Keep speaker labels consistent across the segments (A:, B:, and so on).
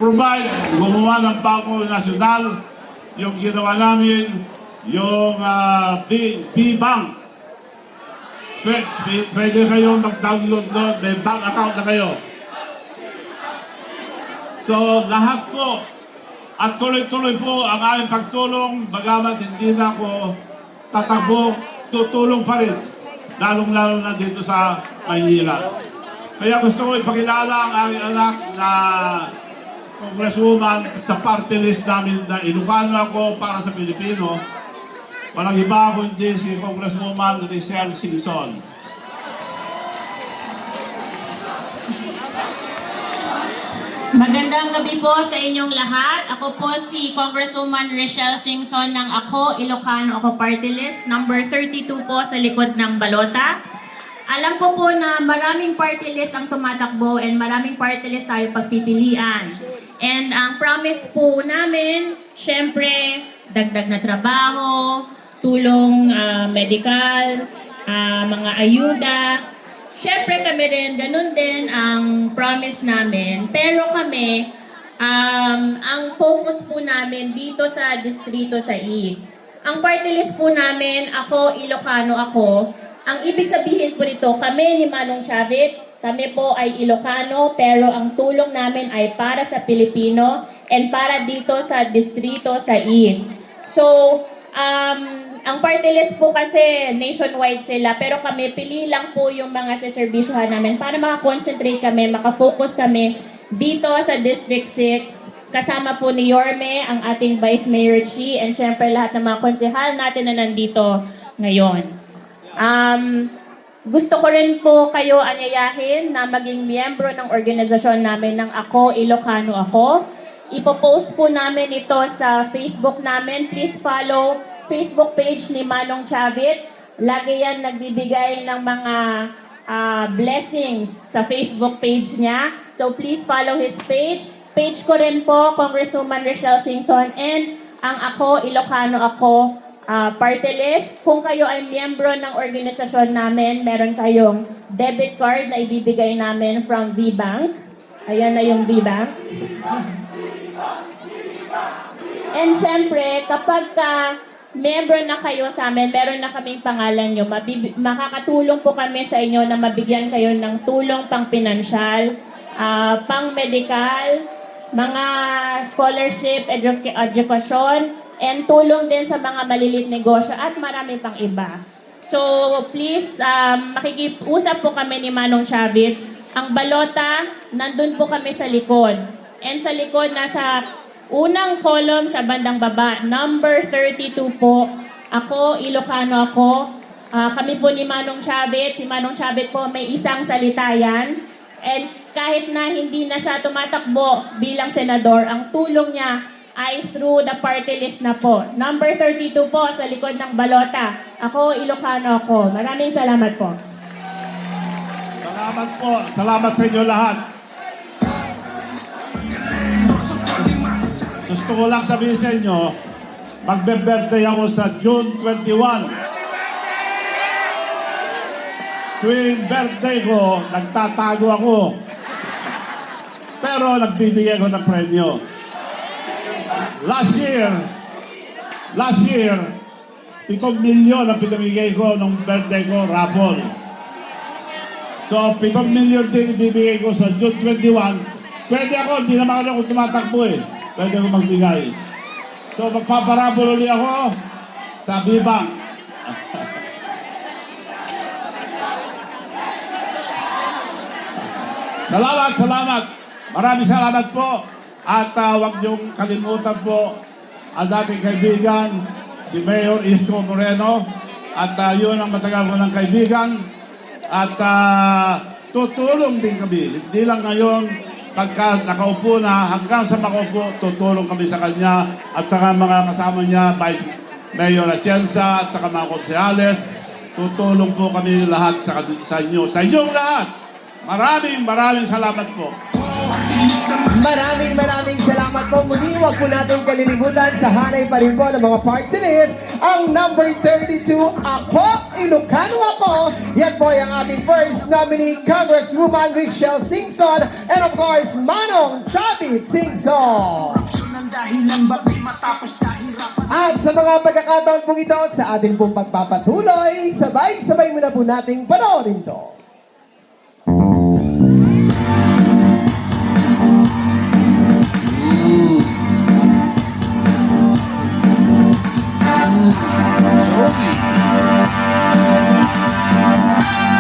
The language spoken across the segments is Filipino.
A: provide, gumawa ng Bangko Nasyonal, yung ginawa namin, yung B-Bank. Pwede kayong mag-download doon, may bank account na kayo. So, lahat po, at tuloy-tuloy po ang aming pagtulong, bagamat hindi na ako tatakbo, tutulong pa rin, lalong-lalo na dito sa Maynila. Kaya gusto ko ipakilala ang aking anak na congresswoman sa party list namin na Ilocano ako para sa Pilipino. Walang iba ako hindi si Congresswoman Richelle Singson.
B: Magandang gabi po sa inyong lahat. Ako po si Congresswoman Richelle Singson ng Ako, Ilocano Ako Party List, number 32 po sa likod ng balota. Alam ko po na maraming party list ang tumatakbo and maraming party list tayo pagpipilian. And ang promise po namin, syempre, dagdag na trabaho, tulong medical, mga ayuda. Syempre kami rin, ganun din ang promise namin. Pero kami, ang focus po namin dito sa distrito sa East. Ang party list po namin, Ako, Ilocano Ako. Ang ibig sabihin po nito, kami ni Manong Chavit, kami po ay Ilocano, pero ang tulong namin ay para sa Pilipino and para dito sa distrito sa East. So, ang party list po kasi nationwide sila, pero kami pili lang po yung mga seservisyohan namin para makakonsentrate kami, makafocus kami dito sa District 6. Kasama po ni Yorme, ang ating Vice Mayor Chi, and syempre lahat ng mga konsehal natin na nandito ngayon. Gusto ko rin po kayo anyayahin na maging miyembro ng organisasyon namin ng Ako, Ilocano Ako. Ipopost po namin ito sa Facebook namin. Please follow Facebook page ni Manong Chavit. Lagi yan nagbibigay ng mga blessings sa Facebook page niya. So please follow his page. Page ko rin po, Congresswoman Richelle Singson, and ang Ako, Ilocano Ako party list. Kung kayo ay miyembro ng organisasyon namin, meron kayong debit card na ibibigay namin from VBank. Ayan na yung VBank. And syempre, kapag miyembro na kayo sa amin, meron na kaming pangalan nyo, makakatulong po kami sa inyo na mabigyan kayo ng tulong pang pinansyal, pang medical, mga scholarship, edukasyon, and tulong din sa mga maliliit negosyo at marami pang iba. So please, makikiusap po kami ni Manong Chavit. Ang balota, nandun po kami sa likod. And sa likod, nasa unang column sa bandang baba, number 32 po. Ako, Ilocano Ako. Kami po ni Manong Chavit. Si Manong Chavit po may isang salita yan. And kahit na hindi na siya tumatakbo bilang senador, ang tulong niya ay through the party list na po. Number 32 po sa likod ng balota. Ako, Ilocano Ako. Maraming salamat po.
A: Salamat po. Salamat sa inyo lahat. Gusto ko lang sabihin sa inyo, magbe-birthday ako sa June 21. Tuwing birthday ko, nagtatago ako. Pero nagbibigay ko ng premyo. Last year, 7 milyon ang pinamigay ko nung birthday ko, raffle. So, 7 milyon din ibibigay ko sa June 21. Pwede ako, hindi naman ako tumatakbo eh. Pwede ako magbigay. So, magpaparabol ulit ako sa VBank. Salamat. Maraming salamat po. At huwag niyong kalimutan po ang dating kaibigan, si Mayor Isko Moreno. At yun ang matagal ko ng kaibigan. At tutulong din kami. Hindi lang ngayon, pagka nakaupo na, hanggang sa makaupo, tutulong kami sa kanya at sa mga kasama niya, Vice Mayor Atienza at sa mga konsehales. Tutulong po kami lahat sa inyo. Sa inyong lahat. Maraming salamat po.
C: Maraming salamat po muli. wag po natin kalilimutan sa hanay pa rin po ng mga party list. Ang number 32, Ako, Ilocano Ako. Yan po ang ating first nominee, Congresswoman Richelle Singson. And of course, Manong Chavit Singson. At sa mga pagkakataon pong ito, sa ating pong pagpapatuloy, sabay-sabay muna po nating panoorin to.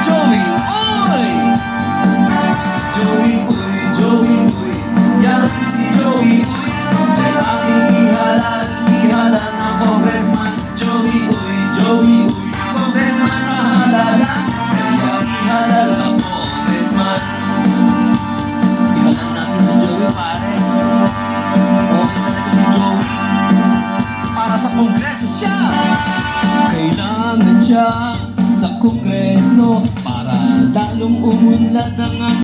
D: Joey, uy! Joey, uy, Joey, uy. Yan si Joey, uy. Siya'y aking ihalal na congressman. Joey, uy, congressman sa halalan. Kaya ihalal ka, congressman. Ihalal natin si Joey, pare. Okay talaga si Joey. Para sa kongreso siya. Kailangan siya sa kongreso para lalong umunlad ang